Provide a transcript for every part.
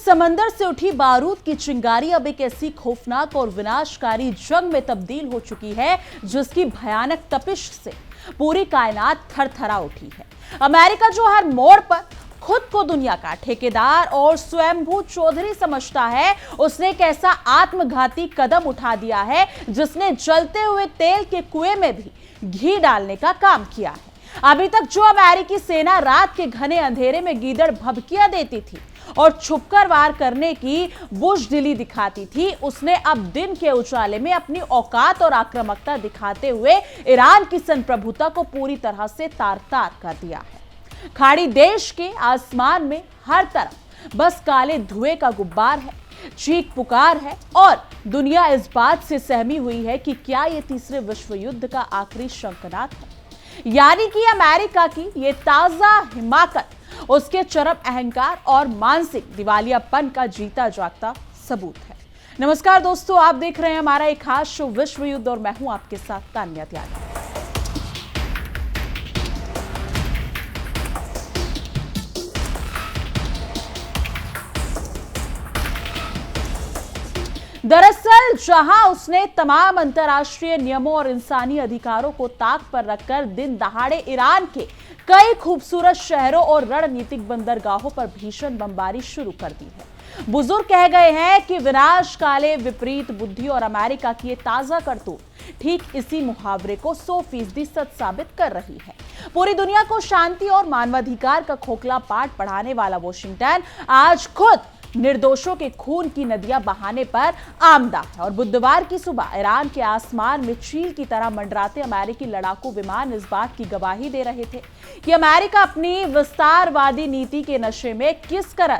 समंदर से उठी बारूद की चिंगारी अब एक ऐसी खौफनाक और विनाशकारी जंग में तब्दील हो चुकी है जिसकी भयानक तपिश से पूरी कायनात थरथरा उठी है। अमेरिका जो हर मोड़ पर खुद को दुनिया का ठेकेदार और स्वयंभू चौधरी समझता है, उसने एक ऐसा आत्मघाती कदम उठा दिया है जिसने जलते हुए तेल के कुएं में भी घी डालने का काम किया है। अभी तक जो अमेरिकी सेना रात के घने अंधेरे में गीदड़ भभकियां देती थी और छुपकर वार करने की बुज़दिली दिखाती थी, उसने अब दिन के उजाले में अपनी औकात और आक्रामकता दिखाते हुए ईरान की संप्रभुता को पूरी तरह से तार-तार कर दिया है। खाड़ी देश के आसमान में हर तरफ बस काले धुएं का गुब्बार है, चीख पुकार है और दुनिया इस बात से सहमी हुई है कि क्या यह तीसरे विश्व युद्ध का आखिरी शंखनाद है, यानी कि अमेरिका की यह ताजा हिमाकत उसके चरम अहंकार और मानसिक दिवालियापन का जीता जागता सबूत है। नमस्कार दोस्तों, आप देख रहे हैं हमारा एक खास शो विश्व युद्ध और मैं हूं आपके साथ तान्या त्यागी। दरअसल जहां उसने तमाम अंतर्राष्ट्रीय नियमों और इंसानी अधिकारों को ताक पर रखकर दिन दहाड़े ईरान के कई खूबसूरत शहरों और रणनीतिक बंदरगाहों पर भीषण बमबारी शुरू कर दी है। बुजुर्ग कह गए हैं कि विनाश काले विपरीत बुद्धि और अमेरिका की ये ताजा करतूत ठीक इसी मुहावरे को 100% सच साबित कर रही है। पूरी दुनिया को शांति और मानवाधिकार का खोखला पाठ पढ़ाने वाला वॉशिंगटन आज खुद निर्दोषों के खून की नदियां बहाने पर आमदा है और बुधवार की सुबह ईरान के आसमान में चील की तरह मंडराते अमेरिकी लड़ाकू विमान इस बात की गवाही दे रहे थे कि अमेरिका अपनी विस्तारवादी नीति के नशे में किस कदर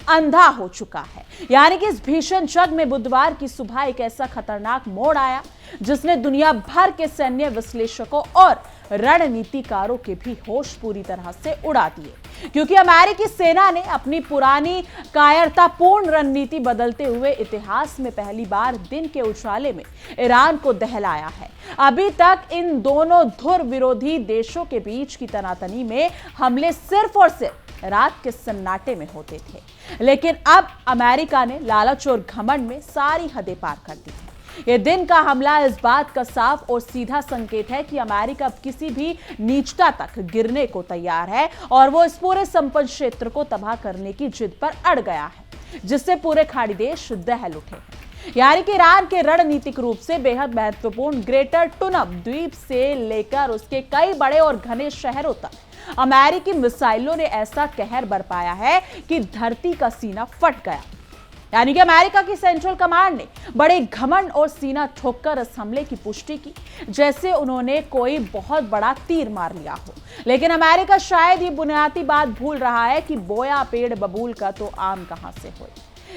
अंधा हो चुका है। यानी कि इस भीषण जंग में बुधवार की सुबह एक ऐसा खतरनाक मोड़ आया जिसने दुनिया भर के सैन्य विश्लेषकों और रणनीतिकारों के भी होश पूरी तरह से उड़ा दिए, क्योंकि अमेरिकी सेना ने अपनी पुरानी कायरतापूर्ण रणनीति बदलते हुए इतिहास में पहली बार दिन के उजाले में ईरान को दहलाया है। अभी तक इन दोनों धुर विरोधी देशों के बीच की तनातनी में हमले सिर्फ और सिर्फ रात के सन्नाटे में होते थे, लेकिन अब अमेरिका ने लालच और घमंड में सारी हदें पार कर दी है। यह दिन का हमला इस बात का साफ और सीधा संकेत है कि अमेरिका अब किसी भी नीचता तक गिरने को तैयार है और वो इस पूरे संपन्न क्षेत्र को तबाह करने की जिद पर अड़ गया है, जिससे पूरे खाड़ी देश दहल उठे हैं। यानी कि ईरान के रणनीतिक रूप से बेहद महत्वपूर्ण ग्रेटर टुनब द्वीप से लेकर उसके कई बड़े और घने शहरों तक अमेरिकी मिसाइलों ने ऐसा कहर बरपाया है कि धरती का सीना फट गया। यानी कि अमेरिका की सेंट्रल कमांड ने बड़े घमंड और सीना ठोककर इस हमले की पुष्टि की, जैसे उन्होंने कोई बहुत बड़ा तीर मार लिया हो। लेकिन अमेरिका शायद ये बुनियादी बात भूल रहा है कि बोया पेड़ बबूल का तो आम कहां से हो।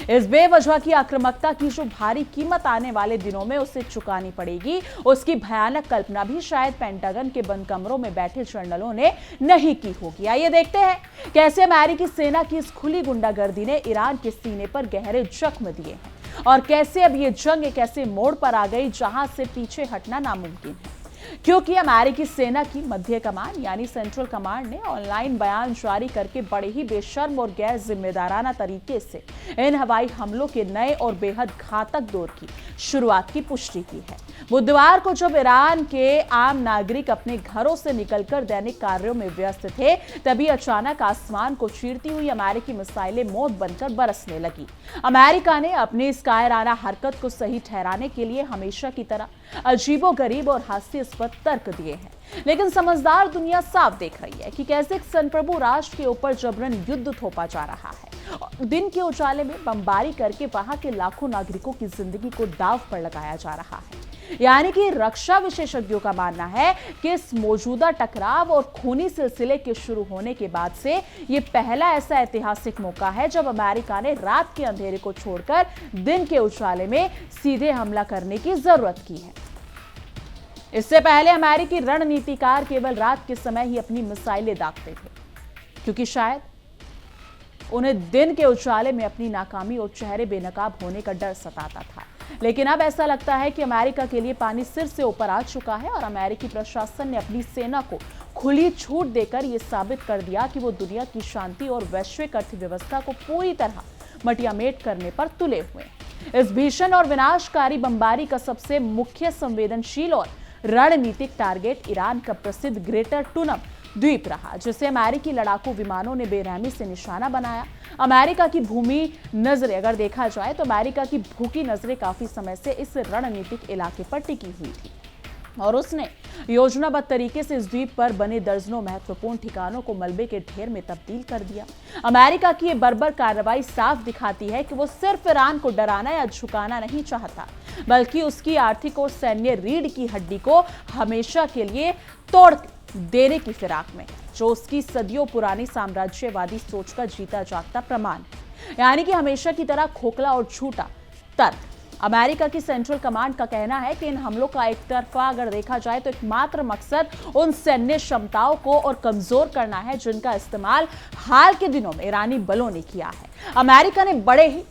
इस बेवजह की आक्रामकता की जो भारी कीमत आने वाले दिनों में उसे चुकानी पड़ेगी, उसकी भयानक कल्पना भी शायद पेंटागन के बंद कमरों में बैठे जनरलों ने नहीं की होगी। आइए देखते हैं कैसे अमेरिकी सेना की इस खुली गुंडागर्दी ने ईरान के सीने पर गहरे जख्म दिए हैं और कैसे अब ये जंग एक ऐसे मोड़ पर आ गई जहां से पीछे हटना नामुमकिन है, क्योंकि अमेरिकी सेना की मध्य कमान यानी सेंट्रल कमांड ने ऑनलाइन बयान जारी करके बड़े ही बेशर्म और गैर जिम्मेदाराना तरीके से इन हवाई हमलों के नए और बेहद घातक दौर की शुरुआत की पुष्टि की है। बुधवार को जब ईरान के आम नागरिक अपने घरों से निकलकर दैनिक कार्यों में व्यस्त थे, तभी अचानक आसमान को चीरती हुई अमेरिकी मिसाइलें मौत बनकर बरसने लगी। अमेरिका ने अपनी इस कायराना हरकत को सही ठहराने के लिए हमेशा की तरह अजीबोगरीब और हास्यास्पद तर्क दिए हैं, लेकिन समझदार दुनिया साफ देख रही है कि कैसे एक संप्रभु राष्ट्र के ऊपर जबरन युद्ध थोपा जा रहा है और दिन के उजाले में बमबारी करके वहां के लाखों नागरिकों की जिंदगी को दांव पर लगाया जा रहा है। यानी कि रक्षा विशेषज्ञों का मानना है कि इस मौजूदा टकराव और खूनी सिलसिले के शुरू होने के बाद से ये पहला ऐसा ऐतिहासिक मौका है जब अमेरिका ने रात के अंधेरे को छोड़कर दिन के उजाले में सीधे हमला करने की जरूरत की है। इससे पहले अमेरिकी रणनीतिकार केवल रात के समय ही अपनी मिसाइलें दागते थे, क्योंकि शायद उन्हें दिन के उजाले में अपनी नाकामी और चेहरे बेनकाब होने का डर सताता था। लेकिन अब ऐसा लगता है कि अमेरिका के लिए पानी सिर से ऊपर आ चुका है और अमेरिकी प्रशासन ने अपनी सेना को खुली छूट देकर यह साबित कर दिया कि वो दुनिया की शांति और वैश्विक अर्थव्यवस्था को पूरी तरह मटियामेट करने पर तुले हुए हैं। इस भीषण और विनाशकारी बमबारी का सबसे मुख्य संवेदनशील और रणनीतिक टारगेट ईरान का प्रसिद्ध ग्रेटर टूनम द्वीप रहा, जिसे अमेरिकी लड़ाकू विमानों ने बेरहमी से निशाना बनाया। अमेरिका की भूमि नजरें अगर देखा जाए तो अमेरिका की भूखी नजरें काफी समय से इस रणनीतिक इलाके पर टिकी हुई थी और उसने योजनाबद्ध तरीके से इस द्वीप पर बने दर्जनों महत्वपूर्ण ठिकानों को मलबे के ढेर में तब्दील कर दिया। अमेरिका की ये बर्बर कार्रवाई साफ दिखाती है कि वो सिर्फ ईरान को डराना या झुकाना नहीं चाहता, बल्कि उसकी आर्थिक और सैन्य रीढ़ की हड्डी को हमेशा के लिए तोड़ देने की फिराक में, जो उसकी सदियों पुरानी साम्राज्यवादी सोच का जीता जागता प्रमाण है, यानी कि हमेशा की तरह खोखला और झूठा तर्क। अमेरिका की सेंट्रल कमांड का कहना है कि इन हमलों का एक तरफा अगर देखा जाए तो एकमात्र मकसद उन सैन्य क्षमताओं को और कमजोर करना है जिनका इस्तेमाल हाल के दिनों में ईरानी बलों ने किया है। अमेरिका ने बड़े ही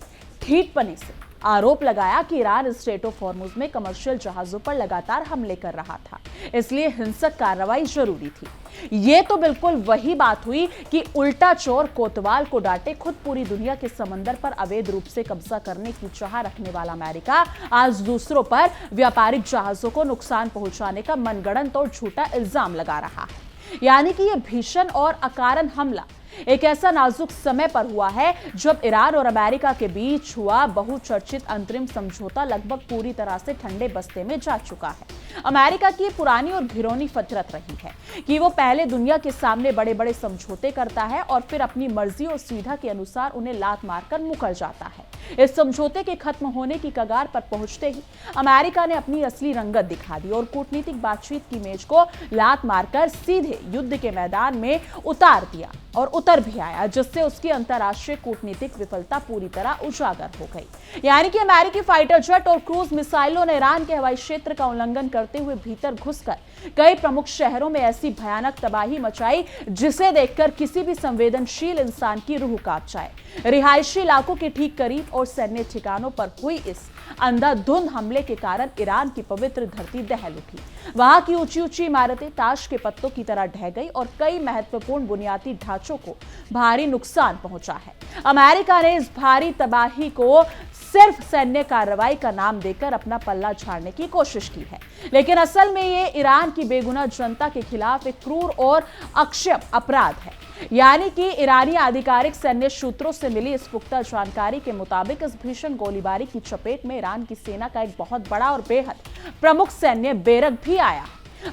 ठीठपने से आरोप लगाया कि ईरान स्ट्रेट ऑफ हॉर्मुज में कमर्शियल जहाजों पर लगातार हमले कर रहा था, इसलिए हिंसक कार्रवाई जरूरी थी। ये तो बिल्कुल वही बात हुई कि उल्टा चोर कोतवाल को डांटे। खुद पूरी दुनिया के समंदर पर अवैध रूप से कब्जा करने की चाह रखने वाला अमेरिका आज दूसरों पर व्यापारिक जहाजों को नुकसान पहुंचाने का मनगढ़ंत और झूठा इल्जाम लगा रहा है। यानी कि यह भीषण और अकारण हमला एक ऐसा नाजुक समय पर हुआ है जब ईरान और अमेरिका के बीच हुआ बहुचर्चित अंतरिम समझौता लगभग पूरी तरह से ठंडे बस्ते में जा चुका है। अमेरिका की पुरानी और घिनौनी फितरत रही है कि वो पहले दुनिया के सामने बड़े बड़े समझौते करता है और फिर अपनी मर्जी और सुविधा के अनुसार उन्हें लात मारकर मुकर जाता है। इस समझौते के खत्म होने की कगार पर पहुंचते ही अमेरिका ने अपनी असली रंगत दिखा दी और कूटनीतिक बातचीत की मेज को लात मारकर सीधे युद्ध के मैदान में उतार दिया और उतर भी आया, जिससे उसकी अंतर्राष्ट्रीय कूटनीतिक विफलता पूरी तरह उजागर हो गई। यानी कि अमेरिकी फाइटर जेट और क्रूज मिसाइलों ने ईरान के हवाई क्षेत्र का उल्लंघन करते हुए भीतर घुसकर कई प्रमुख शहरों में ऐसी भयानक तबाही मचाई जिसे देखकर किसी भी संवेदनशील इंसान की रूह कांप जाए। रिहायशी इलाकों के ठीक करीब और सैन्य ठिकानों पर हुई इस अंधाधुंध हमले के कारण ईरान की पवित्र धरती दहल उठी। वहां की ऊंची ऊंची इमारतें ताश के पत्तों की तरह ढह गई और कई महत्वपूर्ण बुनियादी ढांचों को भारी नुकसान पहुंचा है। अमेरिका ने इस भारी तबाही को सिर्फ सैन्य कार्रवाई का नाम देकर अपना पल्ला झाड़ने की कोशिश की है, लेकिन असल में ये ईरान की बेगुनाह जनता के खिलाफ एक क्रूर और अक्षम्य अपराध है। यानी कि ईरानी आधिकारिक सैन्य सूत्रों से मिली इस पुख्ता जानकारी के मुताबिक इस भीषण गोलीबारी की चपेट में ईरान की सेना का एक बहुत बड़ा और बेहद प्रमुख सैन्य बैरक भी आया।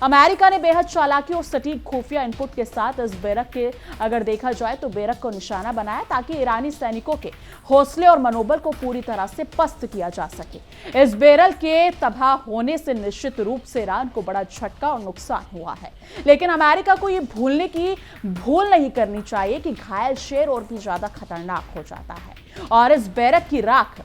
अमेरिका ने बेहद चालाकी और सटीक खुफिया इनपुट के साथ इस बैरक के अगर देखा जाए तो बैरक को निशाना बनाया ताकि ईरानी सैनिकों के हौसले और मनोबल को पूरी तरह से पस्त किया जा सके। इस बैरक के तबाह होने से निश्चित रूप से ईरान को बड़ा झटका और नुकसान हुआ है, लेकिन अमेरिका को यह भूल नहीं करनी चाहिए कि घायल शेर और भी ज्यादा खतरनाक हो जाता है और इस बैरक की राख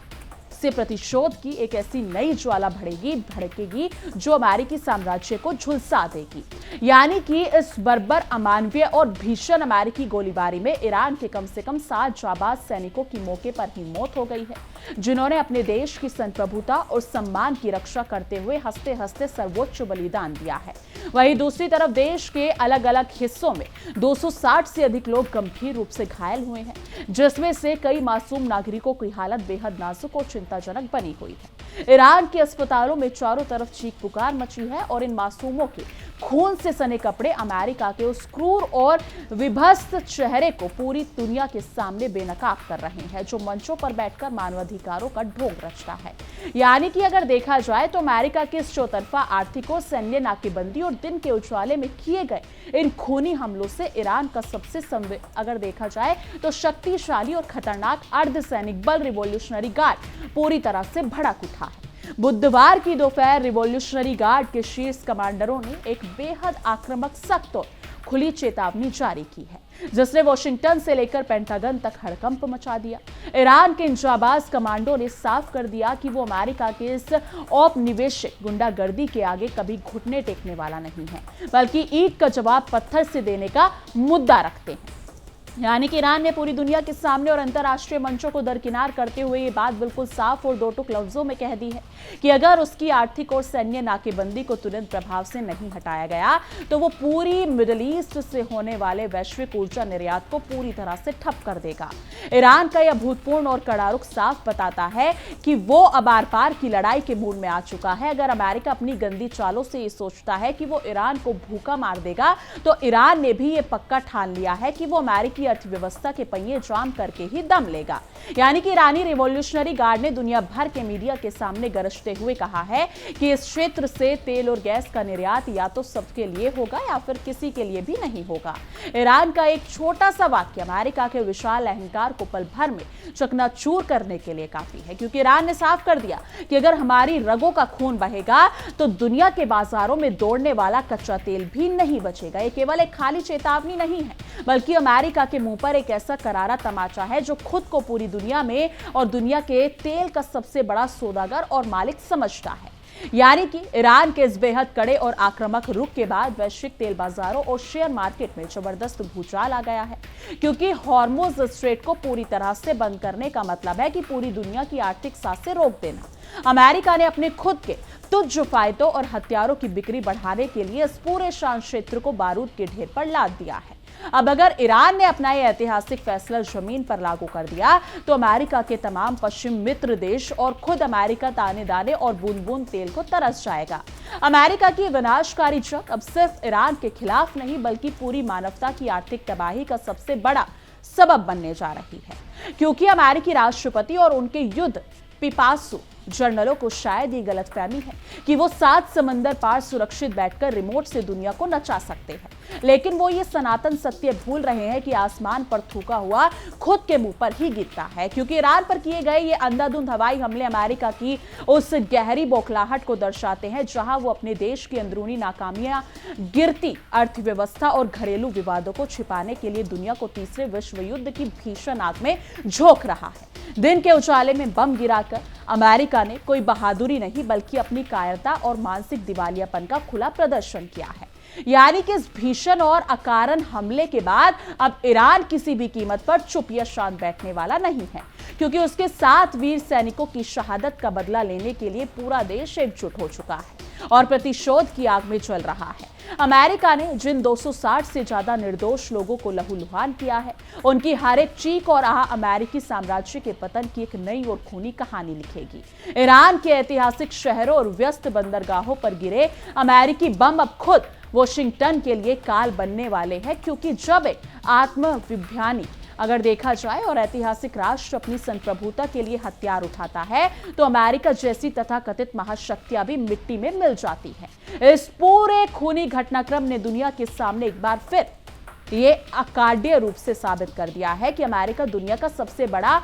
से प्रतिशोध की एक ऐसी नई ज्वाला भड़केगी जो अमेरिकी साम्राज्य को झुलसा देगी। यानी कि इस बर्बर, अमानवीय और भीषण अमेरिकी गोलीबारी में ईरान के कम से कम 7 जाबाज सैनिकों की मौके पर ही मौत हो गई है, जिन्होंने अपने देश की संप्रभुता और सम्मान की रक्षा करते हुए हंसते हंसते सर्वोच्च बलिदान दिया है। वहीं दूसरी तरफ देश के अलग अलग हिस्सों में 260 से अधिक लोग गंभीर रूप से घायल हुए हैं, जिसमें से कई मासूम नागरिकों की हालत बेहद नाजुक और चिंताजनक बनी हुई है। ईरान के अस्पतालों में चारों तरफ चीख पुकार मची है और इन मासूमों के खून से सने कपड़े अमेरिका के उस क्रूर और विभत्स चेहरे को पूरी दुनिया के सामने बेनकाब कर रहे हैं, जो मंचों पर बैठकर मानवाधिकारों का ढोंग रचता है। यानी कि अगर देखा जाए तो अमेरिका के इस चौतरफा आर्थिक और सैन्य नाकेबंदी और दिन के उजाले में किए गए इन खूनी हमलों से ईरान का सबसे अगर देखा जाए तो शक्तिशाली और खतरनाक अर्धसैनिक बल रिवॉल्यूशनरी गार्ड पूरी तरह से भड़क उठा है। बुधवार की दोपहर रिवॉल्यूशनरी गार्ड के शीर्ष कमांडरों ने एक बेहद आक्रामक, सख्त और खुली चेतावनी जारी की है, जिसने वॉशिंगटन से लेकर पेंटागन तक हड़कंप मचा दिया। ईरान के इन जाबाज कमांडो ने साफ कर दिया कि वो अमेरिका के इस औपनिवेशिक गुंडागर्दी के आगे कभी घुटने टेकने वाला नहीं है, बल्कि ईंट का जवाब पत्थर से देने का मुद्दा रखते हैं। यानी कि ईरान ने पूरी दुनिया के सामने और अंतर्राष्ट्रीय मंचों को दरकिनार करते हुए ये बात बिल्कुल साफ और दो टूक लफ्जों में कह दी है कि अगर उसकी आर्थिक और सैन्य नाकेबंदी को तुरंत प्रभाव से नहीं हटाया गया तो वो पूरी मिडिल ईस्ट से होने वाले वैश्विक ऊर्जा निर्यात को पूरी तरह से ठप कर देगा। ईरान का यह अभूतपूर्ण और कड़ा रुख साफ बताता है कि वो अब आर पार की लड़ाई के मूड में आ चुका है। अगर अमेरिका अपनी गंदी चालों से ये सोचता है कि वो ईरान को भूखा मार देगा तो ईरान ने भी ये पक्का ठान लिया है कि वो अमेरिकी अर्थव्यवस्था के पहिए जाम करके ही दम लेगा। यानी कि ईरानी रिवॉल्यूशनरी गार्ड ने दुनिया भर के मीडिया के सामने गरजते हुए कहा है कि इस क्षेत्र से तेल और गैस का निर्यात या तो सबके लिए होगा या फिर किसी के लिए भी नहीं होगा। ईरान का एक छोटा सा वाक्य अमेरिका के विशाल अहंकार को पल भर में चकनाचूर करने के लिए काफी है, क्योंकि ईरान ने साफ कर दिया कि अगर हमारी रगों का खून बहेगा तो दुनिया के बाजारों में दौड़ने वाला कच्चा तेल भी नहीं बचेगा। ये केवल एक खाली चेतावनी नहीं है, बल्कि अमेरिका के मुंह पर एक ऐसा करारा तमाचा है जो खुद को पूरी दुनिया में और दुनिया के तेल का सबसे बड़ा सौदागर और मालिक समझता है। यानी कि ईरान के इस बेहद कड़े और आक्रामक रुख के बाद वैश्विक तेल बाजारों और शेयर मार्केट में जबरदस्त भूचाल आ गया है, क्योंकि हॉर्मुज स्ट्रेट को पूरी तरह से बंद करने का मतलब है कि पूरी दुनिया की आर्थिक सांसें रोक देना। अमेरिका ने अपने खुद के तुच्छ फायदों और हथियारों की बिक्री बढ़ाने के लिए इस पूरे शांत क्षेत्र को बारूद के ढेर पर लाद दिया है। अब अगर ईरान ने अपना यह ऐतिहासिक फैसला जमीन पर लागू कर दिया तो अमेरिका के तमाम पश्चिम मित्र देश और खुद अमेरिका दाने दाने और बूंद बूंद तेल को तरस जाएगा। अमेरिका की विनाशकारी जंग अब सिर्फ ईरान के खिलाफ नहीं बल्कि पूरी मानवता की आर्थिक तबाही का सबसे बड़ा सबब बनने जा रही है, क्योंकि अमेरिकी राष्ट्रपति और उनके युद्ध पिपासु जर्नलों को शायद ये गलतफहमी है कि वो 7 समंदर पार सुरक्षित बैठकर रिमोट से दुनिया को नचा सकते हैं, लेकिन वो ये सनातन सत्य भूल रहे हैं कि आसमान पर थूका हुआ खुद के मुंह पर ही गिरता है। क्योंकि ईरान पर किए गए ये अंधाधुंध हवाई हमले अमेरिका की उस गहरी बौखलाहट को दर्शाते हैं जहां वो अपने देश की अंदरूनी नाकामियां, गिरती अर्थव्यवस्था और घरेलू विवादों को छिपाने के लिए दुनिया को तीसरे विश्व युद्ध की भीषण आग में झोंक रहा है। दिन के उजाले में बम गिराकर अमेरिका ने कोई बहादुरी नहीं बल्कि अपनी कायरता और मानसिक दिवालियापन का खुला प्रदर्शन किया है। यानी कि इस भीषण और अकारण हमले के बाद अब ईरान किसी भी कीमत पर चुप या शांत बैठने वाला नहीं है, क्योंकि उसके 7 वीर सैनिकों की शहादत का बदला लेने के लिए पूरा देश एकजुट हो चुका है और प्रतिशोध की आग में जल रहा है। अमेरिका ने जिन 260 से ज्यादा निर्दोष लोगों को लहूलुहान किया है, उनकी हर एक चीख और आह अमेरिकी साम्राज्य के पतन की एक नई और खूनी कहानी लिखेगी। ईरान के ऐतिहासिक शहरों और व्यस्त बंदरगाहों पर गिरे अमेरिकी बम अब खुद वॉशिंगटन के लिए काल बनने वाले हैं, क्योंकि जब एक आत्मविभ्यानी अगर देखा जाए और ऐतिहासिक राष्ट्र अपनी संप्रभुता के लिए हथियार उठाता है तो अमेरिका जैसी तथाकथित महाशक्तियां भी मिट्टी में मिल जाती है। इस पूरे खूनी घटनाक्रम ने दुनिया के सामने एक बार फिर ये अकार्ड्य रूप से साबित कर दिया है कि अमेरिका दुनिया का सबसे बड़ा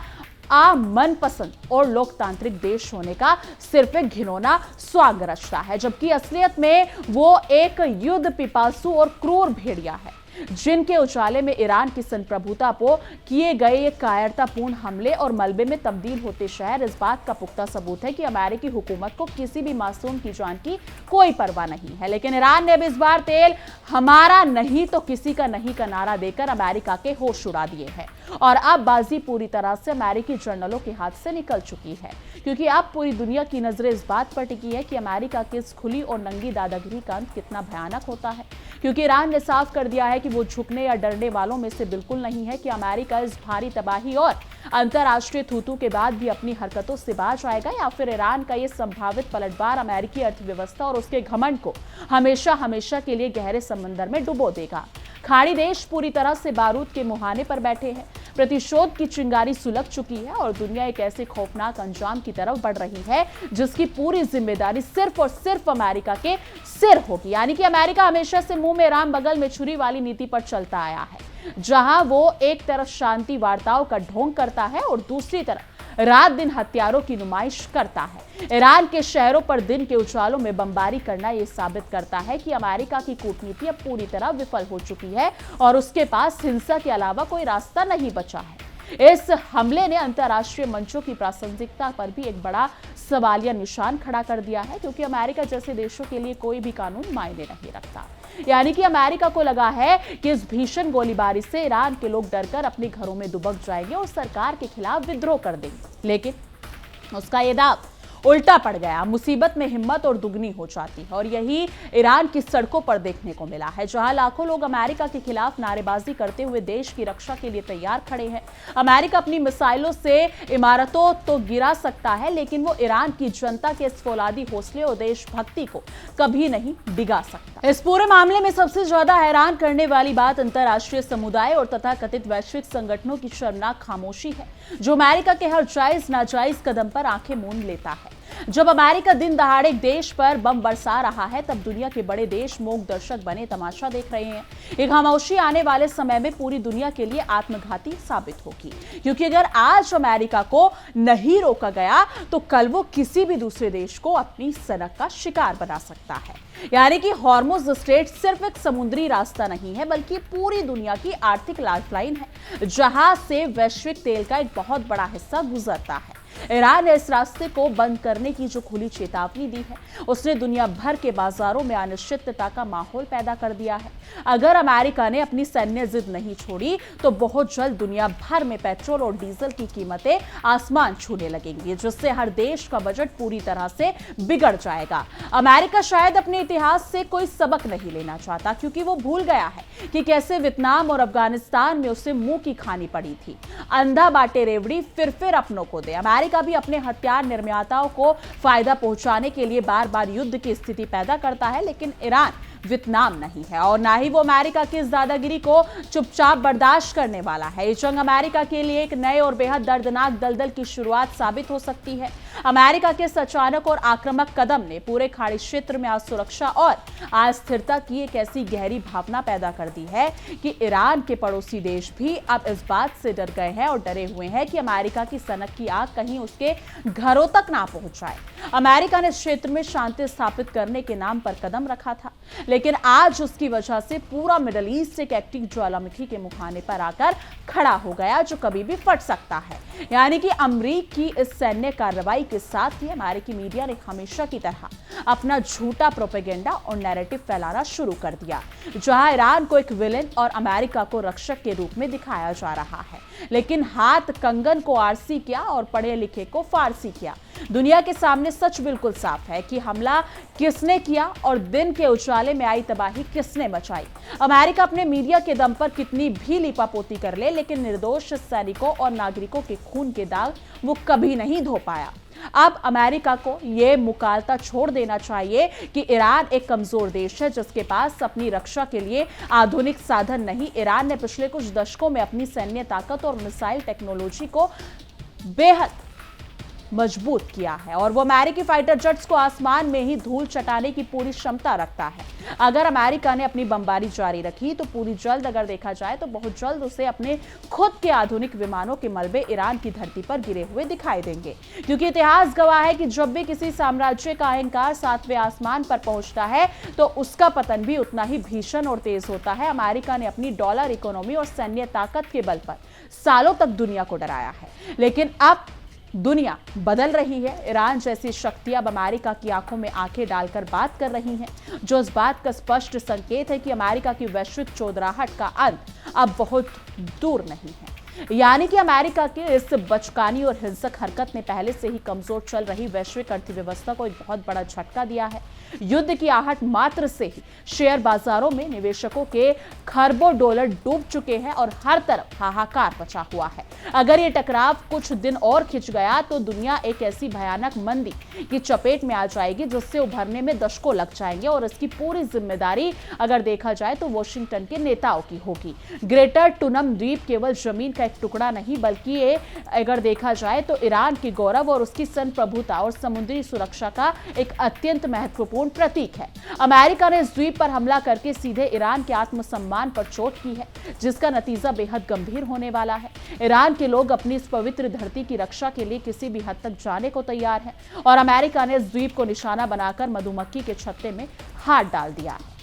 मनपसंद और लोकतांत्रिक देश होने का सिर्फ एक घिनौना स्वांग रचता है, जबकि असलियत में वो एक युद्ध पिपासु और क्रूर भेड़िया है, जिनके उजाले में ईरान की संप्रभुता पर किए गए ये कायरतापूर्ण हमले और मलबे में तब्दील होते शहर इस बात का पुख्ता सबूत है कि अमेरिकी हुकूमत को किसी भी मासूम की जान की कोई परवाह नहीं है। लेकिन ईरान ने अब इस बार तेल हमारा नहीं तो किसी का नहीं का नारा देकर अमेरिका के होश उड़ा दिए हैं और अब बाजी पूरी तरह से अमेरिकी जर्नलों के हाथ से निकल चुकी है, क्योंकि अब पूरी दुनिया की नजरें इस बात पर टिकी है कि अमेरिका की इस खुली और नंगी दादागिरी का अंत कितना भयानक होता है। क्योंकि ईरान ने साफ कर दिया है कि वो झुकने या डरने वालों में से बिल्कुल नहीं है कि अमेरिका इस भारी तबाही और अंतर्राष्ट्रीय थूथू के बाद भी अपनी हरकतों से बाज आएगा, या फिर ईरान का ये संभावित पलटवार अमेरिकी अर्थव्यवस्था और उसके घमंड को हमेशा हमेशा के लिए गहरे समंदर में डुबो देगा। खाड़ी देश पूरी तरह से बारूद के मुहाने पर बैठे हैं, प्रतिशोध की चिंगारी सुलग चुकी है और दुनिया एक ऐसे खौफनाक अंजाम की तरफ बढ़ रही है जिसकी पूरी जिम्मेदारी सिर्फ और सिर्फ अमेरिका के सिर होगी। यानी कि अमेरिका हमेशा से मुंह में राम बगल में छुरी वाली नीति पर चलता आया है, जहां वो एक तरफ शांति वार्ताओं का ढोंग करता है और दूसरी तरफ रात दिन हथियारों की नुमाइश करता है। ईरान के शहरों पर दिन के उजालों में बमबारी करना यह साबित करता है कि अमेरिका की कूटनीति अब पूरी तरह विफल हो चुकी है और उसके पास हिंसा के अलावा कोई रास्ता नहीं बचा है। इस हमले ने अंतर्राष्ट्रीय मंचों की प्रासंगिकता पर भी एक बड़ा सवालिया निशान खड़ा कर दिया है, क्योंकि अमेरिका जैसे देशों के लिए कोई भी कानून मायने नहीं रखता। यानी कि अमेरिका को लगा है कि इस भीषण गोलीबारी से ईरान के लोग डरकर अपने घरों में दुबक जाएंगे और सरकार के खिलाफ विद्रोह कर देंगे, लेकिन उसका यह दाव उल्टा पड़ गया। मुसीबत में हिम्मत और दुगनी हो जाती है, और यही ईरान की सड़कों पर देखने को मिला है, जहां लाखों लोग अमेरिका के खिलाफ नारेबाजी करते हुए देश की रक्षा के लिए तैयार खड़े हैं। अमेरिका अपनी मिसाइलों से इमारतों तो गिरा सकता है, लेकिन वो ईरान की जनता के इस फौलादी हौसले और देशभक्ति को कभी नहीं डिगा सकता। इस पूरे मामले में सबसे ज्यादा हैरान करने वाली बात अंतर्राष्ट्रीय समुदाय और तथाकथित वैश्विक संगठनों की शर्मनाक खामोशी है, जो अमेरिका के हर जायज नाजायज कदम पर आंखें मूंद लेता है। जब अमेरिका दिन दहाड़े देश पर बम बरसा रहा है, तब दुनिया के बड़े देश मूक दर्शक बने तमाशा देख रहे हैं। ये खामोशी आने वाले समय में पूरी दुनिया के लिए आत्मघाती साबित होगी, क्योंकि अगर आज अमेरिका को नहीं रोका गया तो कल वो किसी भी दूसरे देश को अपनी सनक का शिकार बना सकता है। यानी कि हॉर्मुज़ स्ट्रेट सिर्फ एक समुद्री रास्ता नहीं है, बल्कि पूरी दुनिया की आर्थिक लाइफलाइन है, जहां से वैश्विक तेल का एक बहुत बड़ा हिस्सा गुजरता है। ईरान ने इस रास्ते को बंद करने की जो खुली चेतावनी दी है, उसने दुनिया भर के बाजारों में अनिश्चितता का माहौल पैदा कर दिया है। अगर अमेरिका ने अपनी सैन्य जिद नहीं छोड़ी तो बहुत जल्द दुनिया भर में पेट्रोल और डीजल की कीमतें आसमान छूने लगेंगी, जिससे हर देश का बजट पूरी तरह से बिगड़ जाएगा। अमेरिका शायद अपने इतिहास से कोई सबक नहीं लेना चाहता, क्योंकि वो भूल गया है कि कैसे वियतनाम और अफगानिस्तान में उसे मुंह की खानी पड़ी थी। अंधा बाटे रेवड़ी फिर अपनों को दे। अमेरिका भी अपने हथियार निर्माताओं को फायदा पहुंचाने के लिए बार बार युद्ध की स्थिति पैदा करता है, लेकिन ईरान वियतनाम नहीं है, और ना ही वो अमेरिका की इस दादागिरी को चुपचाप बर्दाश्त करने वाला है। ये जंग अमेरिका के लिए एक नए और बेहद दर्दनाक दलदल की शुरुआत साबित हो सकती है। अमेरिका के इस अचानक और आक्रामक कदम ने पूरे खाड़ी क्षेत्र में असुरक्षा और अस्थिरता की एक ऐसी गहरी भावना पैदा कर दी है कि ईरान के पड़ोसी देश भी अब इस बात से डर गए हैं और डरे हुए हैं कि अमेरिका की सनक की आग कहीं उसके घरों तक ना पहुंच जाए। अमेरिका ने इस क्षेत्र में शांति स्थापित करने के नाम पर कदम रखा था, लेकिन आज उसकी वजह से पूरा मिडल ईस्ट एक एक्टिव ज्वालामुखी के मुहाने पर आकर खड़ा हो गया, जो कभी भी फट सकता है। यानी कि अमेरिका की इस सैन्य कार्रवाई के साथ ही अमेरिकी मीडिया ने हमेशा की तरह अपना झूठा प्रोपेगेंडा और नैरेटिव फैलाना शुरू कर दिया, जहां ईरान को एक विलेन और अमेरिका को रक्षक के रूप में दिखाया जा रहा है, लेकिन हाथ कंगन को आरसी किया और पढ़े लिखे को फारसी किया। दुनिया के सामने सच बिल्कुल साफ है कि हमला किसने किया और दिन के उजाले में आई तबाही किसने मचाई। अमेरिका अपने मीडिया के दम पर कितनी भी लीपापोती कर ले, लेकिन निर्दोष सैनिकों और नागरिकों के खून के दाग वो कभी नहीं धो पाया। अब अमेरिका को यह मुकालता छोड़ देना चाहिए कि ईरान एक कमजोर देश है, जिसके पास अपनी रक्षा के लिए आधुनिक साधन नहीं। ईरान ने पिछले कुछ दशकों में अपनी सैन्य ताकत और मिसाइल टेक्नोलॉजी को बेहद मजबूत किया है, और वो अमेरिकी फाइटर जेट्स को आसमान में ही धूल चटाने की पूरी क्षमता रखता है। अगर अमेरिका ने अपनी बमबारी जारी रखी तो पूरी जल्द, अगर देखा जाए तो बहुत जल्द उसे अपने खुद के आधुनिक विमानों के मलबे ईरान की धरती पर गिरे हुए दिखाई देंगे, क्योंकि इतिहास गवाह है कि जब भी किसी साम्राज्य का अहंकार 7वें आसमान पर पहुंचता है तो उसका पतन भी उतना ही भीषण और तेज होता है। अमेरिका ने अपनी डॉलर इकोनॉमी और सैन्य ताकत के बल पर सालों तक दुनिया को डराया है, लेकिन अब दुनिया बदल रही है। ईरान जैसी शक्तियां अब अमेरिका की आंखों में आंखें डालकर बात कर रही हैं, जो इस बात का स्पष्ट संकेत है कि अमेरिका की वैश्विक चौधराहट का अंत अब बहुत दूर नहीं है। यानी कि अमेरिका के इस बचकानी और हिंसक हरकत ने पहले से ही कमजोर चल रही वैश्विक अर्थव्यवस्था को एक बहुत बड़ा झटका दिया है। युद्ध की आहट मात्र से ही शेयर बाजारों में निवेशकों के खरबों डॉलर डूब चुके हैं और हर तरफ हाहाकार मचा हुआ है। अगर ये टकराव कुछ दिन और खिंच गया तो दुनिया एक ऐसी भयानक मंदी की चपेट में आ जाएगी, जिससे उभरने में दशकों लग जाएंगे, और इसकी पूरी जिम्मेदारी अगर देखा जाए तो वॉशिंगटन के नेताओं की होगी। ग्रेटर टूनम द्वीप केवल जमीन का एक टुकड़ा नहीं, बल्कि ये अगर देखा जाए तो ईरान की गौरव और उसकी संप्रभुता और समुद्री सुरक्षा का एक अत्यंत महत्वपूर्ण प्रतीक है। अमेरिका ने इस द्वीप पर हमला करके सीधे ईरान के आत्मसम्मान पर चोट की है, जिसका नतीजा बेहद गंभीर होने वाला है। ईरान के लोग अपनी इस पवित्र धरती की रक्षा के लिए किसी भी हद तक जाने को तैयार हैं, और अमेरिका ने इस द्वीप को निशाना बनाकर मधुमक्खी के छत्ते में हाथ डाल दिया है।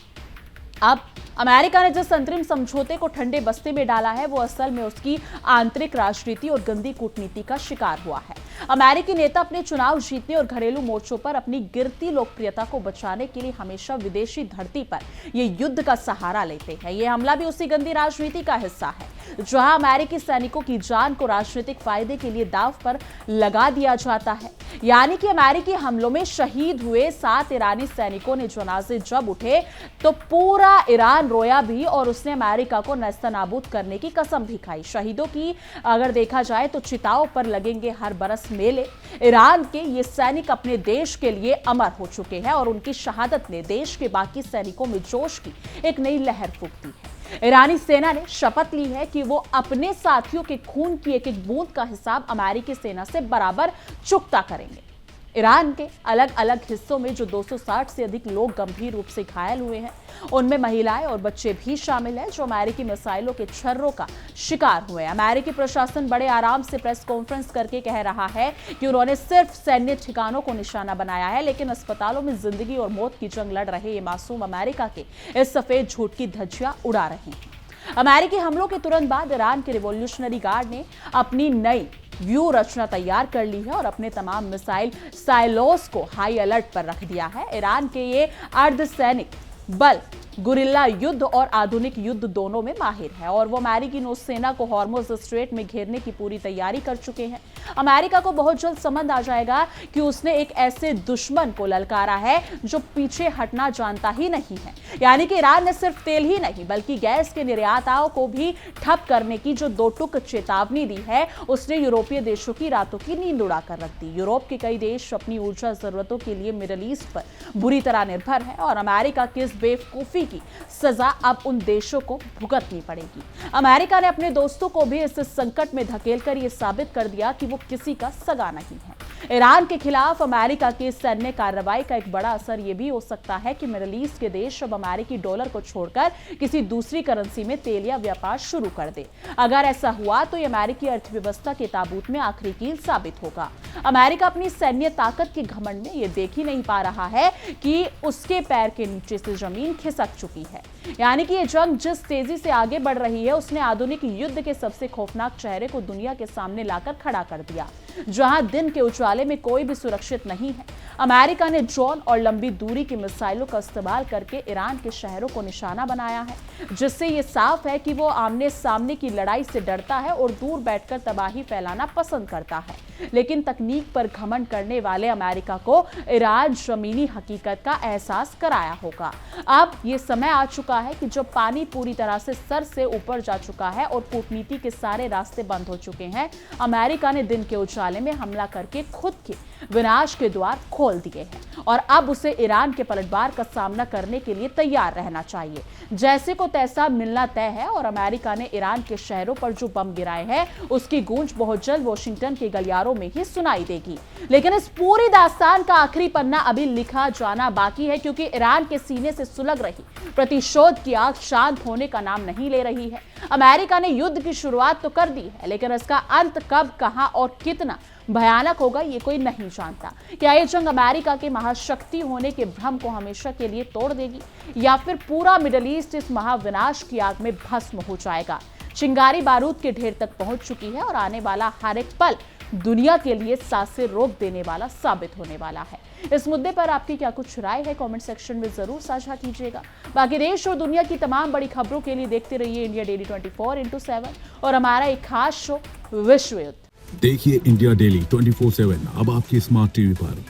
अब अमेरिका ने जिस अंतरिम समझौते को ठंडे बस्ते में डाला है वो असल में उसकी आंतरिक राजनीति और गंदी कूटनीति का शिकार हुआ है। अमेरिकी नेता अपने चुनाव जीतने और घरेलू मोर्चों पर अपनी गिरती लोकप्रियता को बचाने के लिए हमेशा विदेशी धरती पर ये युद्ध का सहारा लेते हैं। ये हमला भी उसी गंदी राजनीति का हिस्सा है जहां अमेरिकी सैनिकों की जान को राजनीतिक फायदे के लिए दांव पर लगा दिया जाता है। यानी कि अमेरिकी हमलों में शहीद हुए 7 ईरानी सैनिकों ने जनाजे जब उठे तो पूरा ईरान रोया भी और उसने अमेरिका को नेस्तनाबूद करने की कसम भी खाई। शहीदों की अगर देखा जाए तो चिताओं पर लगेंगे हर बरस मेले। ईरान के ये सैनिक अपने देश के लिए अमर हो चुके हैं और उनकी शहादत ने देश के बाकी सैनिकों में जोश की एक नई लहर फूंक दी है। ईरानी सेना ने शपथ ली है कि वो अपने साथियों के खून की एक एक बूंद का हिसाब अमेरिकी सेना से बराबर चुकता करेंगे। ईरान के अलग अलग हिस्सों में जो 260 से अधिक लोग गंभीर रूप से घायल हुए हैं उनमें महिलाएं और बच्चे भी शामिल हैं जो अमेरिकी मिसाइलों के छर्रों का शिकार हुए। अमेरिकी प्रशासन बड़े आराम से प्रेस कॉन्फ्रेंस करके कह रहा है कि उन्होंने सिर्फ सैन्य ठिकानों को निशाना बनाया है, लेकिन अस्पतालों में जिंदगी और मौत की जंग लड़ रहे ये मासूम अमेरिका के इस सफेद झूठ की धज्जियां उड़ा रहे हैं। अमेरिकी हमलों के तुरंत बाद ईरान के रिवॉल्यूशनरी गार्ड ने अपनी नई व्यू रचना तैयार कर ली है और अपने तमाम मिसाइल साइलोस को हाई अलर्ट पर रख दिया है। ईरान के ये अर्धसैनिक बल गुरिल्ला युद्ध और आधुनिक युद्ध दोनों में माहिर है और वो अमेरिकी नौसेना को हॉर्मुज स्ट्रेट में घेरने की पूरी तैयारी कर चुके हैं। अमेरिका को बहुत जल्द समझ आ जाएगा कि उसने एक ऐसे दुश्मन को ललकारा है जो पीछे हटना जानता ही नहीं है। यानी कि ईरान ने सिर्फ तेल ही नहीं बल्कि गैस के निर्यातों को भी ठप करने की जो 2 टूक चेतावनी दी है उसने यूरोपीय देशों की रातों की नींद उड़ाकर रख दी। यूरोप के कई देश अपनी ऊर्जा जरूरतों के लिए मिडिल ईस्ट पर बुरी तरह निर्भर है और अमेरिका की इस बेवकूफी की सजा अब उन देशों को भुगतनी पड़ेगी। अमेरिका ने अपने दोस्तों को भी इस संकट में धकेलकर यह साबित कर दिया कि वो किसी का सगा नहीं है। ईरान के खिलाफ अमेरिका की सैन्य कार्रवाई का एक बड़ा असर यह भी हो सकता है कि मिडिल ईस्ट के देश अब अमेरिकी डॉलर को छोड़कर किसी दूसरी करेंसी में तेल या व्यापार शुरू कर दे। अगर ऐसा हुआ तो यह अमेरिकी अर्थव्यवस्था के ताबूत में आखिरी कील साबित होगा। अमेरिका अपनी सैन्य ताकत के घमंड में यह देख ही नहीं पा रहा है कि उसके पैर के नीचे से जमीन खिसक चुकी है। यानी कि यह जंग जिस तेजी से आगे बढ़ रही है उसने आधुनिक युद्ध के सबसे खौफनाक चेहरे को दुनिया के सामने लाकर खड़ा कर दिया, जहां दिन के उजाले में कोई भी सुरक्षित नहीं है। अमेरिका ने ड्रोन और लंबी दूरी की मिसाइलों का इस्तेमाल करके ईरान के शहरों को निशाना बनाया है, जिससे यह साफ है कि वो आमने सामने की लड़ाई से डरता है और दूर बैठकर तबाही फैलाना पसंद करता है। लेकिन तकनीक पर घमंड करने वाले अमेरिका को ईरान जमीनी हकीकत का एहसास कराया होगा। अब यह समय आ चुका है कि जब पानी पूरी तरह से सर से ऊपर जा चुका है और कूटनीति के सारे रास्ते बंद हो चुके हैं, अमेरिका ने दिन के उजाले में हमला करके खुद के विनाश के द्वार खोल दिए हैं और अब उसे ईरान के पलटवार का सामना करने के लिए तैयार रहना चाहिए। जैसे को तैसा मिलना तय है और अमेरिका ने ईरान के शहरों पर जो बम गिराए हैं उसकी गूंज बहुत जल्द वॉशिंगटन के गलियारों में ही सुनाई देगी। लेकिन इस पूरी दास्तान का आखिरी पन्ना अभी लिखा जाना बाकी है, क्योंकि ईरान के सीने से सुलग रही प्रतिशोध की आग शांत होने का नाम नहीं ले रही है। अमेरिका ने युद्ध की शुरुआत तो कर दी है, लेकिन इसका अंत कब, कहां और कितना भयानक होगा ये कोई नहीं जानता। क्या ये जंग अमेरिका के महाशक्ति होने के भ्रम को हमेशा के लिए तोड़ देगी या फिर पूरा मिडिल ईस्ट इस महाविनाश की आग में भस्म हो जाएगा? चिंगारी बारूद के ढेर तक पहुंच चुकी है और आने वाला हर एक पल दुनिया के लिए सांसें रोक देने वाला साबित होने वाला है। इस मुद्दे पर आपकी क्या कुछ राय है, कमेंट सेक्शन में जरूर साझा कीजिएगा। बाकी देश और दुनिया की तमाम बड़ी खबरों के लिए देखते रहिए इंडिया डेली 24/7 और हमारा एक खास शो विश्व युद्ध। देखिए इंडिया डेली 24/7 अब आपकी स्मार्ट टीवी पर।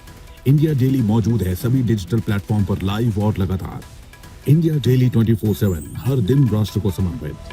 इंडिया डेली मौजूद है सभी डिजिटल प्लेटफॉर्म पर लाइव और लगातार। इंडिया डेली 24/7 हर दिन राष्ट्र को समर्पित।